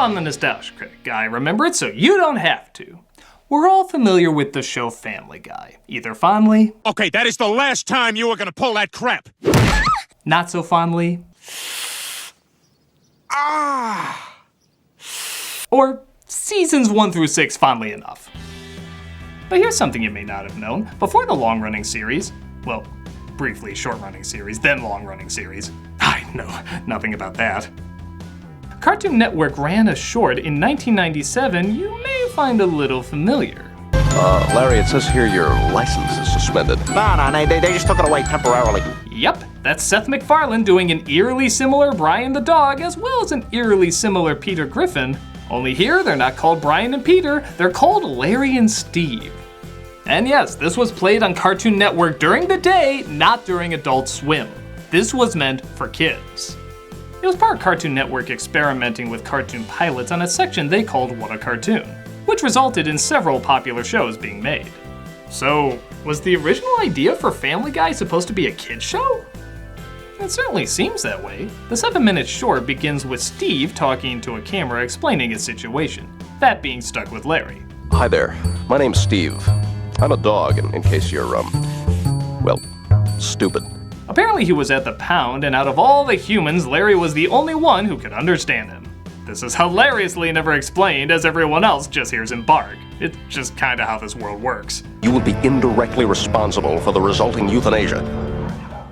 on the Nostalgia Critic. I remember it so you don't have to. We're all familiar with the show Family Guy, either fondly... Okay, that is the last time you were gonna pull that crap! Not so fondly... or seasons 1 through 6 fondly enough. But here's something you may not have known. Before the long-running series, well, briefly short-running series, then long-running series, I know nothing about that. Cartoon Network ran a short in 1997 you may find a little familiar. Larry, it says here your license is suspended. No, they just took it away temporarily. Yep, that's Seth MacFarlane doing an eerily similar Brian the Dog as well as an eerily similar Peter Griffin. Only here, they're not called Brian and Peter, they're called Larry and Steve. And yes, this was played on Cartoon Network during the day, not during Adult Swim. This was meant for kids. It was part Cartoon Network experimenting with cartoon pilots on a section they called What a Cartoon, which resulted in several popular shows being made. So, was the original idea for Family Guy supposed to be a kid's show? It certainly seems that way. The 7-minute short begins with Steve talking to a camera explaining his situation, that being stuck with Larry. Hi there, my name's Steve. I'm a dog, in case you're, well, stupid. Apparently he was at the pound, and out of all the humans, Larry was the only one who could understand him. This is hilariously never explained, as everyone else just hears him bark. It's just kinda how this world works. You will be indirectly responsible for the resulting euthanasia.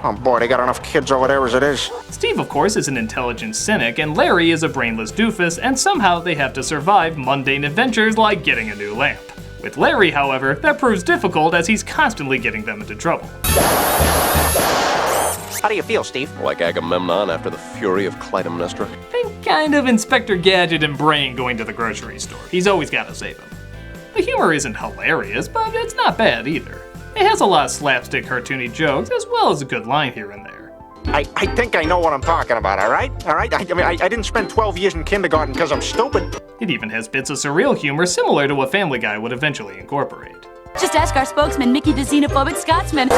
Oh boy, they got enough kids over there as it is. Steve, of course, is an intelligent cynic, and Larry is a brainless doofus, and somehow they have to survive mundane adventures like getting a new lamp. With Larry, however, that proves difficult as he's constantly getting them into trouble. How do you feel, Steve? Like Agamemnon after the fury of Clytemnestra. Think kind of Inspector Gadget and Brain going to the grocery store. He's always gotta save him. The humor isn't hilarious, but it's not bad either. It has a lot of slapstick cartoony jokes, as well as a good line here and there. I think I know what I'm talking about, alright? Alright? I mean, I didn't spend 12 years in kindergarten because I'm stupid. It even has bits of surreal humor similar to what Family Guy would eventually incorporate. Just ask our spokesman, Mickey the Xenophobic Scotsman.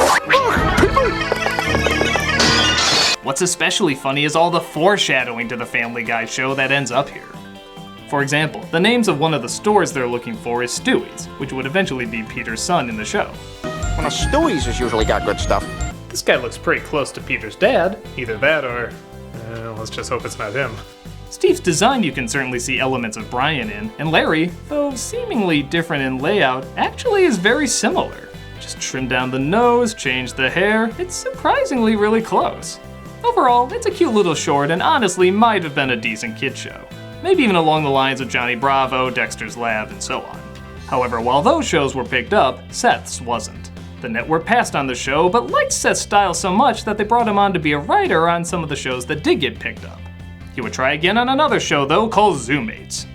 What's especially funny is all the foreshadowing to the Family Guy show that ends up here. For example, the names of one of the stores they're looking for is Stewie's, which would eventually be Peter's son in the show. Well, Stewie's has usually got good stuff. This guy looks pretty close to Peter's dad. Either that or... let's just hope it's not him. Steve's design you can certainly see elements of Brian in, and Larry, though seemingly different in layout, actually is very similar. Just trim down the nose, change the hair, it's surprisingly really close. Overall, it's a cute little short and honestly might have been a decent kid show. Maybe even along the lines of Johnny Bravo, Dexter's Lab, and so on. However, while those shows were picked up, Seth's wasn't. The network passed on the show, but liked Seth's style so much that they brought him on to be a writer on some of the shows that did get picked up. He would try again on another show though, called Zoomates.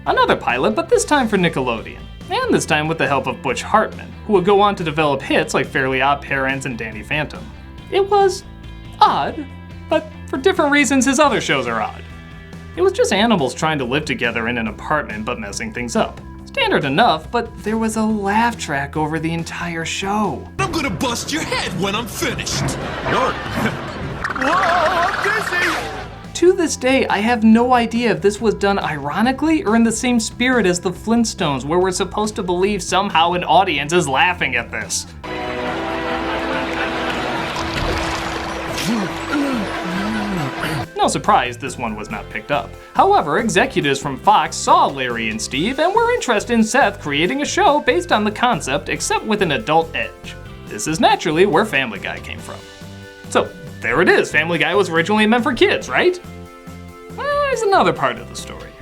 Another pilot, but this time for Nickelodeon. And this time with the help of Butch Hartman, who would go on to develop hits like Fairly Odd Parents and Danny Phantom. It was odd, but for different reasons his other shows are odd. It was just animals trying to live together in an apartment but messing things up. Standard enough, but there was a laugh track over the entire show. I'm gonna bust your head when I'm finished. Whoa, I'm dizzy! To this day, I have no idea if this was done ironically or in the same spirit as the Flintstones, where we're supposed to believe somehow an audience is laughing at this. No surprise this one was not picked up. However, executives from Fox saw Larry and Steve and were interested in Seth creating a show based on the concept except with an adult edge. This is naturally where Family Guy came from. So, there it is, Family Guy was originally meant for kids, right? Well, there's another part of the story.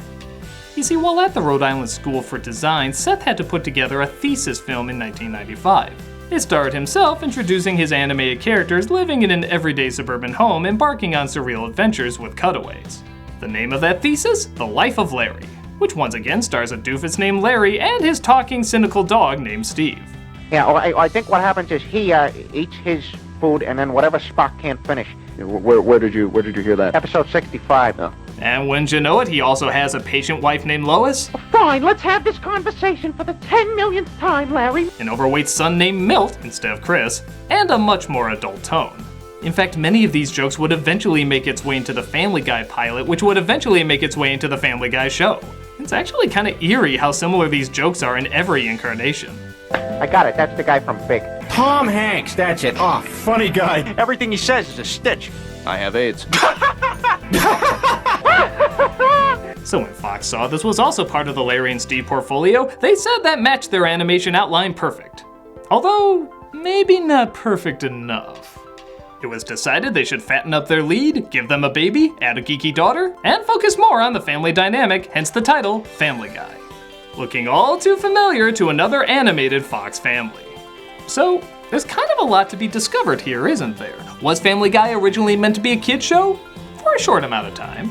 You see, while at the Rhode Island School for Design, Seth had to put together a thesis film in 1995. It starred himself introducing his animated characters living in an everyday suburban home embarking on surreal adventures with cutaways. The name of that thesis? The Life of Larry, which once again stars a doofus named Larry and his talking cynical dog named Steve. Yeah, I think what happens is he eats his food and then whatever Spock can't finish. Where did you hear that? Episode 65. Oh. And wouldn't you know it, he also has a patient wife named Lois, Fine, let's have this conversation for the 10 millionth time, Larry. an overweight son named Milt instead of Chris, and a much more adult tone. In fact, many of these jokes would eventually make its way into the Family Guy pilot, which would eventually make its way into the Family Guy show. It's actually kind of eerie how similar these jokes are in every incarnation. I got it. That's the guy from Big. Tom Hanks, that's it. Oh, funny guy. Everything he says is a stitch. I have AIDS. So when Fox saw this was also part of the Larry and Steve portfolio, they said that matched their animation outline perfect. Although, maybe not perfect enough. It was decided they should fatten up their lead, give them a baby, add a geeky daughter, and focus more on the family dynamic, hence the title, Family Guy. Looking all too familiar to another animated Fox family. So, there's kind of a lot to be discovered here, isn't there? Was Family Guy originally meant to be a kid's show? For a short amount of time.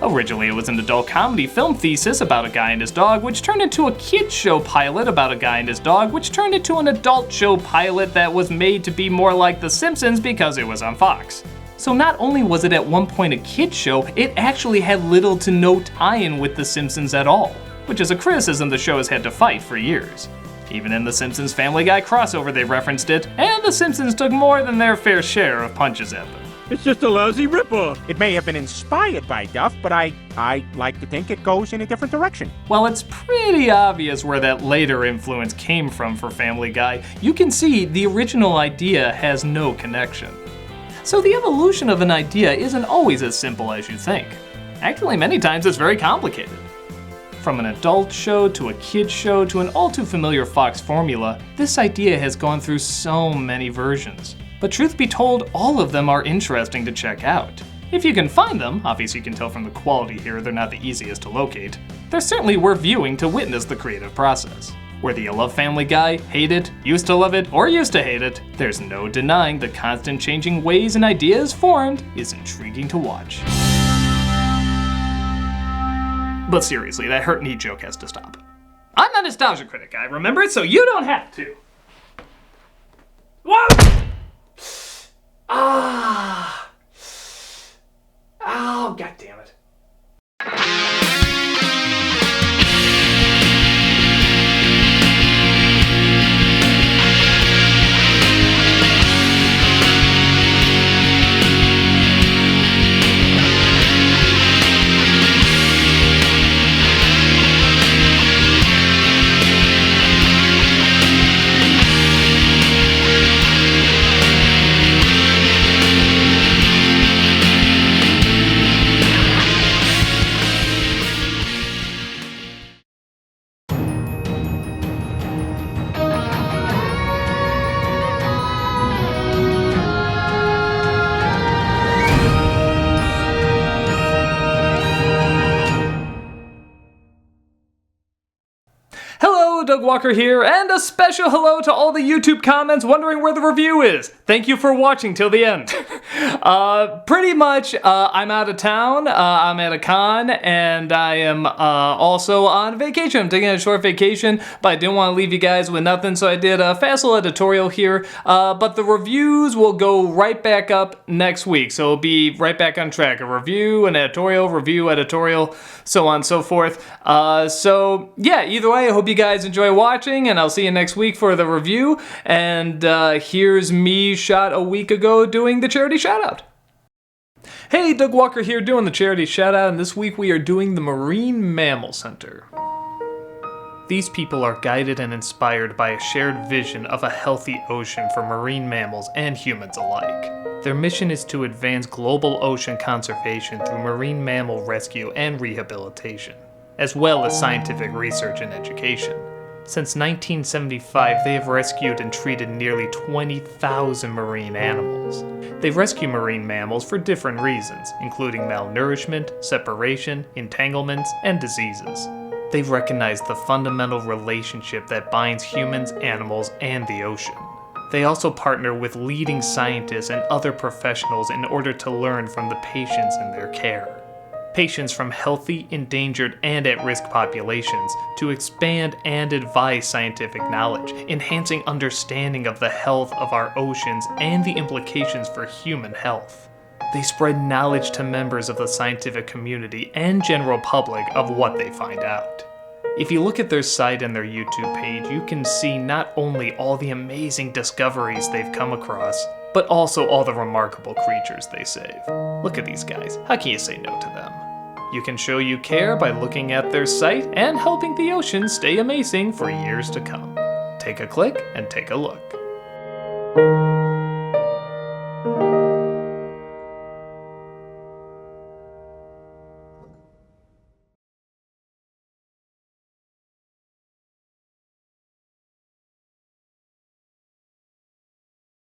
Originally, it was an adult comedy film thesis about a guy and his dog, which turned into a kid's show pilot about a guy and his dog, which turned into an adult show pilot that was made to be more like The Simpsons because it was on Fox. So not only was it at one point a kid's show, it actually had little to no tie-in with The Simpsons at all, which is a criticism the show has had to fight for years. Even in The Simpsons Family Guy crossover they referenced it, and The Simpsons took more than their fair share of punches at them. It's just a lousy ripoff. It may have been inspired by Duff, but I like to think it goes in a different direction. While it's pretty obvious where that later influence came from for Family Guy, you can see the original idea has no connection. So the evolution of an idea isn't always as simple as you think. Actually, many times it's very complicated. From an adult show to a kid's show to an all too familiar Fox formula, this idea has gone through so many versions. But truth be told, all of them are interesting to check out. If you can find them, obviously you can tell from the quality here they're not the easiest to locate, they're certainly worth viewing to witness the creative process. Whether you love Family Guy, hate it, used to love it, or used to hate it, there's no denying the constant changing ways an idea is formed is intriguing to watch. But seriously, that hurt knee joke has to stop. I'm the Nostalgia Critic, I remember it, so you don't have to. Whoa! Oh, god damn it. Doug Walker here, and a special hello to all the YouTube comments wondering where the review is. Thank you for watching till the end. Pretty much, I'm out of town, I'm at a con, and I am also on vacation. I'm taking a short vacation, but I didn't want to leave you guys with nothing, so I did a fast little editorial here. But the reviews will go right back up next week, so it'll be right back on track. A review, an editorial, review, editorial, so on and so forth. So yeah, either way, I hope you guys enjoy watching, and I'll see you next week for the review. And here's me shot a week ago doing the charity shoutout. Hey, Doug Walker here doing the charity shoutout, and this week we are doing the Marine Mammal Center. These people are guided and inspired by a shared vision of a healthy ocean for marine mammals and humans alike. Their mission is to advance global ocean conservation through marine mammal rescue and rehabilitation, as well as scientific research and education. Since 1975, they have rescued and treated nearly 20,000 marine animals. They rescue marine mammals for different reasons, including malnourishment, separation, entanglements, and diseases. They recognize the fundamental relationship that binds humans, animals, and the ocean. They also partner with leading scientists and other professionals in order to learn from the patients in their care. Patients from healthy, endangered, and at-risk populations to expand and advise scientific knowledge, enhancing understanding of the health of our oceans and the implications for human health. They spread knowledge to members of the scientific community and general public of what they find out. If you look at their site and their YouTube page, you can see not only all the amazing discoveries they've come across, but also all the remarkable creatures they save. Look at these guys. How can you say no to them? You can show you care by looking at their site and helping the ocean stay amazing for years to come. Take a click and take a look.